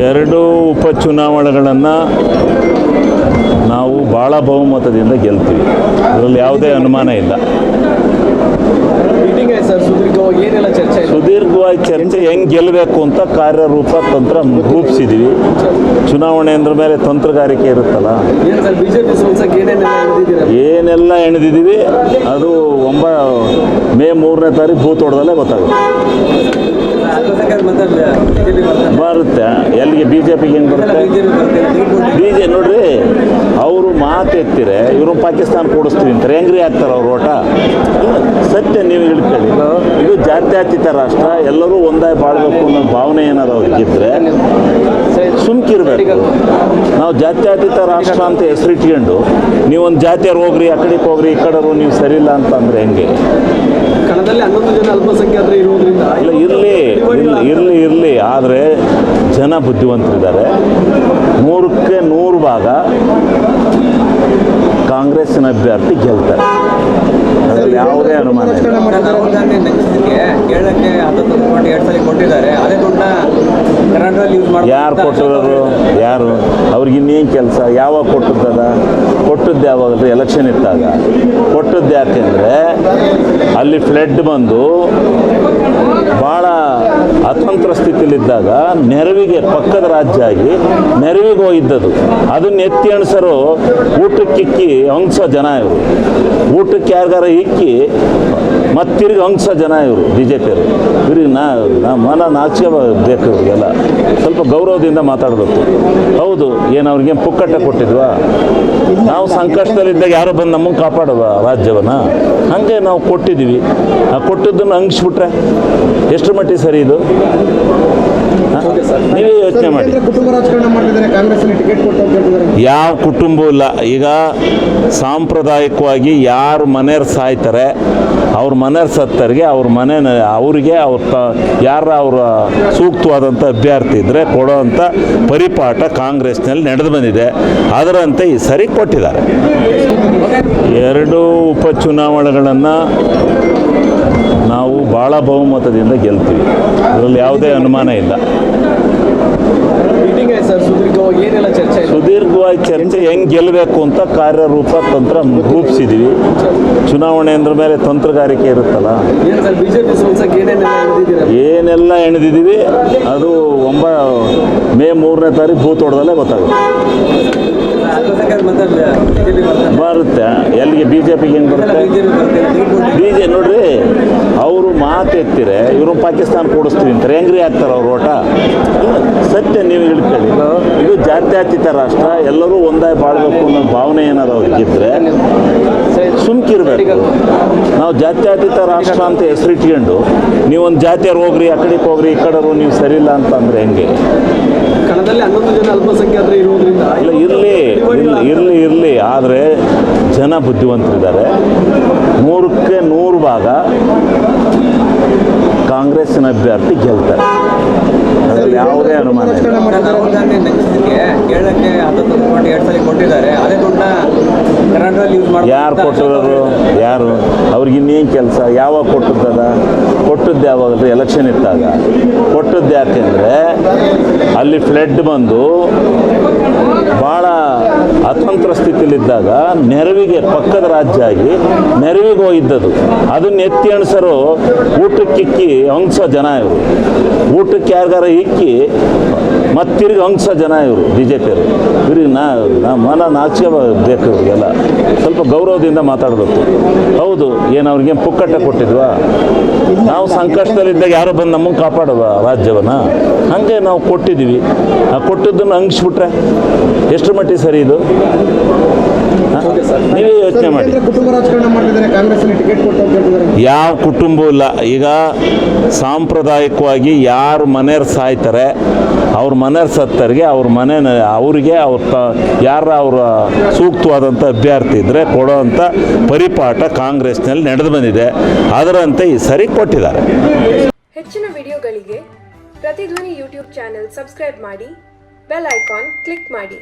ಎರಡು ಉಪಚುನಾವಣೆಗಳನ್ನು ನಾವು ಭಾಳ ಬಹುಮತದಿಂದ ಗೆಲ್ತೀವಿ, ಅದರಲ್ಲಿ ಯಾವುದೇ ಅನುಮಾನ ಇಲ್ಲ. ಸುದೀರ್ಘವಾಗಿ ಚರ್ಚೆ ಹೆಂಗೆ ಗೆಲ್ಲಬೇಕು ಅಂತ ಕಾರ್ಯರೂಪ ತಂತ್ರ ರೂಪಿಸಿದ್ದೀವಿ. ಚುನಾವಣೆ ಅಂದ್ರ ಮೇಲೆ ತಂತ್ರಗಾರಿಕೆ ಇರುತ್ತಲ್ಲ, ಏನೆಲ್ಲ ಎಣೆದಿದ್ದೀವಿ ಅದು ಮೇ 3ನೇ ತಾರೀಕು ಬೂತ್ ಹೊಡೆದಲ್ಲೇ ಗೊತ್ತಾಗುತ್ತೆ. ಬರುತ್ತೆ ಎಲ್ಲಿಗೆ ಬಿ ಜೆ ಪಿಗೆ ಹೆಂಗೆ ಬರುತ್ತೆ? ನೋಡ್ರಿ, ಅವರು ಮಾತು ಎತ್ತಿರೆ ಇವರು ಪಾಕಿಸ್ತಾನ ಕೂಡಿಸ್ತೀವಿ ಅಂತಾರೆ, ಹೆಂಗ್ರಿ ಆಗ್ತಾರೆ ಅವ್ರು ಓಟ? ಸತ್ಯ ನೀವು ಹೇಳ್ಕೊಳ್ಳಿ, ಇದು ಜಾತ್ಯತೀತ ರಾಷ್ಟ್ರ, ಎಲ್ಲರೂ ಒಂದಾಗಿ ಬಾಳ್ಬೇಕು ಅನ್ನೋ ಭಾವನೆ ಏನಾದ್ರು ಅವ್ರಿಗಿದ್ರೆ ಸುಮ್ಕಿರ್ಬೇಕು. ನಾವು ಜಾತ್ಯತೀತ ರಾಷ್ಟ್ರ ಅಂತ ಹೆಸರಿಟ್ಕೊಂಡು ನೀವೊಂದು ಜಾತಿಯವ್ರು ಹೋಗ್ರಿ, ಆ ಕಡೆಗೆ ಹೋಗ್ರಿ, ಈ ಕಡೆಯವರು ನೀವು ಸರಿ ಇಲ್ಲ ಅಂತಂದ್ರೆ ಹೆಂಗೆ? ಕಣದಲ್ಲಿ 11 ಜನ ಅಲ್ಪಸಂಖ್ಯಾತರು ಇರೋದ್ರಿಂದ ಇರಲಿ ಆದರೆ ಜನ ಬುದ್ಧಿವಂತರಿದ್ದಾರೆ. 100ಕ್ಕೆ 100 ಭಾಗ ಕಾಂಗ್ರೆಸ್ಸಿನ ಅಭ್ಯರ್ಥಿ ಗೆಲ್ತಾರೆ, ಅದರಲ್ಲಿ ಯಾವುದೇ ಅನುಮಾನ ಯಾರು ಕೊಟ್ಟಿರೋರು? ಯಾರು ಅವ್ರಿಗೆ ಇನ್ನೇನು ಕೆಲಸ? ಯಾವಾಗ ಕೊಟ್ಟದ್ದದ? ಕೊಟ್ಟದ್ದು ಯಾವಾಗ? ಎಲೆಕ್ಷನ್ ಇದ್ದಾಗ ಕೊಟ್ಟದ್ದು. ಯಾಕೆಂದರೆ ಅಲ್ಲಿ ಫ್ಲಡ್ ಬಂದು ಭಾಳ ಅತಂತ್ರ ಸ್ಥಿತಿಲಿದ್ದಾಗ ನೆರವಿಗೆ ಪಕ್ಕದ ರಾಜ್ಯ ಆಗಿ ನೆರವಿಗೆ ಹೋಗಿದ್ದದು. ಅದನ್ನ ಎತ್ತಿ ಅಣಸರು ಊಟಕ್ಕಿಕ್ಕಿ ಹಂಗ್ಸೋ ಜನ ಇವರು. ಊಟಕ್ಕೆ ಯಾರಿಗಾರ ಇಕ್ಕಿ ಮತ್ತಿರ್ಗಿ ಹಂಗ್ಸೋ ಜನ ಇವರು ಬಿ ಜೆ ಪಿಯವರು. ಇವ್ರಿಗೆ ಮನ ನಾಚಿಕೆ ಬೇಕು, ಇವ್ರಿಗೆಲ್ಲ ಸ್ವಲ್ಪ ಗೌರವದಿಂದ ಮಾತಾಡಬೇಕು. ಹೌದು, ಏನು ಅವ್ರಿಗೆ ಪುಕ್ಕಟ್ಟ ಕೊಟ್ಟಿದ್ವಾ? ನಾವು ಸಂಕಷ್ಟದಲ್ಲಿದ್ದಾಗ ಯಾರೋ ಬಂದು ನಮಗೆ ಕಾಪಾಡುವ ರಾಜ್ಯವನ್ನು? ಹಾಗೆ ನಾವು ಕೊಟ್ಟಿದ್ದೀವಿ. ಆ ಕೊಟ್ಟದ್ದನ್ನು ಹಂಗಿಸ್ಬಿಟ್ರೆ ಎಷ್ಟು ಮಟ್ಟಿಗೆ ಸರಿ ಇದು? ನೀವೇ ಯೋಚನೆ ಮಾಡಿ. ಯಾವ ಕುಟುಂಬ ಇಲ್ಲ. ಈಗ ಸಾಂಪ್ರದಾಯಿಕವಾಗಿ ಯಾರು ಮನೆಯವ್ರು ಸಾಯ್ತಾರೆ, ಅವ್ರ ಮನೆಯವ್ರು ಸತ್ತರಿಗೆ ಅವ್ರಿಗೆ ಅವರ ಸೂಕ್ತವಾದಂಥ ಅಭ್ಯರ್ಥಿ ಇದ್ದರೆ ಕೊಡೋವಂಥ ಪರಿಪಾಠ ಕಾಂಗ್ರೆಸ್ನಲ್ಲಿ ನಡೆದು ಬಂದಿದೆ. ಅದರಂತೆ ಈ ಸರಿ ಕೊಟ್ಟಿದ್ದಾರೆ. ಎರಡು ಉಪಚುನಾವಣೆಗಳನ್ನು ನಾವು ಭಾಳ ಬಹುಮತದಿಂದ ಗೆಲ್ತೀವಿ, ಅದರಲ್ಲಿ ಯಾವುದೇ ಅನುಮಾನ ಇಲ್ಲ. ಸುದೀರ್ಘವಾಗಿ ಚರ್ಚೆ ಹೆಂಗೆ ಗೆಲ್ಲಬೇಕು ಅಂತ ಕಾರ್ಯರೂಪ ತಂತ್ರ ರೂಪಿಸಿದ್ದೀವಿ. ಚುನಾವಣೆ ಅಂದ್ರ ಮೇಲೆ ತಂತ್ರಗಾರಿಕೆ ಇರುತ್ತಲ್ಲ, ಏನೆಲ್ಲ ಎಣೆದಿದ್ದೀವಿ ಅದು ಮೇ 3ನೇ ತಾರೀಕು ಬೂತ್ ಹೊಡೆದಲ್ಲೇ ಗೊತ್ತಾಗುತ್ತೆ. ಬರುತ್ತೆ ಎಲ್ಲಿಗೆ ಬಿ ಜೆ ಪಿಗೆ ಹೆಂಗೆ ಬರುತ್ತೆ? ನೋಡ್ರಿ, ಅವರು ಮಾತು ಎತ್ತಿರೆ ಇವರು ಪಾಕಿಸ್ತಾನ ಕೂಡಿಸ್ತೀವಿ ಅಂತಾರೆ, ಹೆಂಗ್ರಿ ಆಗ್ತಾರೆ ಅವ್ರ ಓಟ? ಸತ್ಯ ನೀವು ಹೇಳ್ಕೊಳ್ಳಿ, ಇದು ಜಾತ್ಯತೀತ ರಾಷ್ಟ್ರ, ಎಲ್ಲರೂ ಒಂದಾಗಿ ಬಾಳ್ಬೇಕು ಅನ್ನೋ ಭಾವನೆ ಏನಾದ್ರು ಅವ್ರಿಗಿದ್ರೆ ಸುಮ್ಕಿರ್ಬೇಕು. ನಾವು ಜಾತ್ಯತೀತ ರಾಷ್ಟ್ರ ಅಂತ ಹೆಸರಿಟ್ಕೊಂಡು ನೀವೊಂದು ಜಾತಿಯವ್ರು ಹೋಗ್ರಿ, ಆ ಕಡೆಗೆ ಹೋಗ್ರಿ, ಈ ಕಡೆಯವರು ನೀವು ಸರಿ ಇಲ್ಲ ಅಂತಂದ್ರೆ ಹೆಂಗೆ? ಕಣದಲ್ಲಿ 11 ಜನ ಅಲ್ಪಸಂಖ್ಯಾತರು ಇರೋದ್ರಿಂದ ಇರಲಿ ಆದರೆ ಜನ ಬುದ್ಧಿವಂತರಿದ್ದಾರೆ. 100ಕ್ಕೆ 100 ಭಾಗ ಕಾಂಗ್ರೆಸ್ಸಿನ ಅಭ್ಯರ್ಥಿ ಗೆಲ್ತಾರೆ, ಅದರಲ್ಲಿ ಯಾವುದೇ ಅನುಮಾನ ಇಲ್ಲ. ಯಾರು ಕೊಟ್ಟಿರೋರು? ಯಾರು ಅವ್ರಿಗೆ ಇನ್ನೇನು ಕೆಲಸ? ಯಾವಾಗ ಕೊಟ್ಟದ್ದದ? ಕೊಟ್ಟದ್ದು ಯಾವಾಗ? ಎಲೆಕ್ಷನ್ ಇದ್ದಾಗ ಕೊಟ್ಟದ್ದು. ಯಾಕೆಂದರೆ ಅಲ್ಲಿ ಫ್ಲಡ್ ಬಂದು ಭಾಳ ಅತಂತ್ರ ಸ್ಥಿತಿಲಿದ್ದಾಗ ನೆರವಿಗೆ ಪಕ್ಕದ ರಾಜ್ಯ ಆಗಿ ನೆರವಿಗೆ ಹೋಗಿದ್ದದು. ಅದನ್ನ ಎತ್ತಿ ಅಣಸರು ಊಟಕ್ಕಿಕ್ಕಿ ಹಂಗ್ಸೋ ಜನ ಇವರು. ಊಟಕ್ಕೆ ಯಾರಿಗಾರ ಇಕ್ಕಿ ಮತ್ತಿರ್ಗಿ ಹಂಗ್ಸೋ ಜನ ಇವರು ಬಿ ಜೆ ಪಿಯವರು. ಇವ್ರಿಗೆ ಮನ ನಾಚಿಕೆ ಬೇಕು, ಇವ್ರಿಗೆಲ್ಲ ಸ್ವಲ್ಪ ಗೌರವದಿಂದ ಮಾತಾಡಬೇಕು. ಹೌದು, ಏನು ಅವ್ರಿಗೆ ಪುಕ್ಕಟ್ಟ ಕೊಟ್ಟಿದ್ವಾ? ನಾವು ಸಂಕಷ್ಟದಲ್ಲಿದ್ದಾಗ ಯಾರೋ ಬಂದು ನಮಗೆ ಕಾಪಾಡುವ ರಾಜ್ಯವನ್ನು? ಹಾಗೆ ನಾವು ಕೊಟ್ಟಿದ್ದೀವಿ. ಆ ಕೊಟ್ಟದ್ದನ್ನು ಹಂಗಿಸ್ಬಿಟ್ರೆ ಎಷ್ಟು ಮಟ್ಟಿಗೆ ಸರಿ ಇದು? ನೀವೇ ಯೋಚನೆ ಮಾಡಿ. ಯಾವ ಕುಟುಂಬ ಇಲ್ಲ. ಈಗ ಸಾಂಪ್ರದಾಯಿಕವಾಗಿ ಯಾರು ಮನೆಯವ್ರು ಸಾಯ್ತಾರೆ, ಅವ್ರ ಮನೆಯವ್ರು ಸತ್ತರಿಗೆ ಅವ್ರಿಗೆ ಅವರ ಸೂಕ್ತವಾದಂಥ ಅಭ್ಯರ್ಥಿ ಇದ್ದರೆ ಕೊಡೋವಂಥ ಪರಿಪಾಠ ಕಾಂಗ್ರೆಸ್ನಲ್ಲಿ ನಡೆದು ಬಂದಿದೆ. ಅದರಂತೆ ಈ ಸರಿ ಕೊಟ್ಟಿದ್ದಾರೆ. ಹೆಚ್ಚಿನ ವಿಡಿಯೋಗಳಿಗೆ ಪ್ರತಿಧ್ವನಿ ಯೂಟ್ಯೂಬ್ ಚಾನೆಲ್ ಸಬ್ಸ್ಕ್ರೈಬ್ ಮಾಡಿ, ಬೆಲ್ ಐಕಾನ್ ಕ್ಲಿಕ್ ಮಾಡಿ.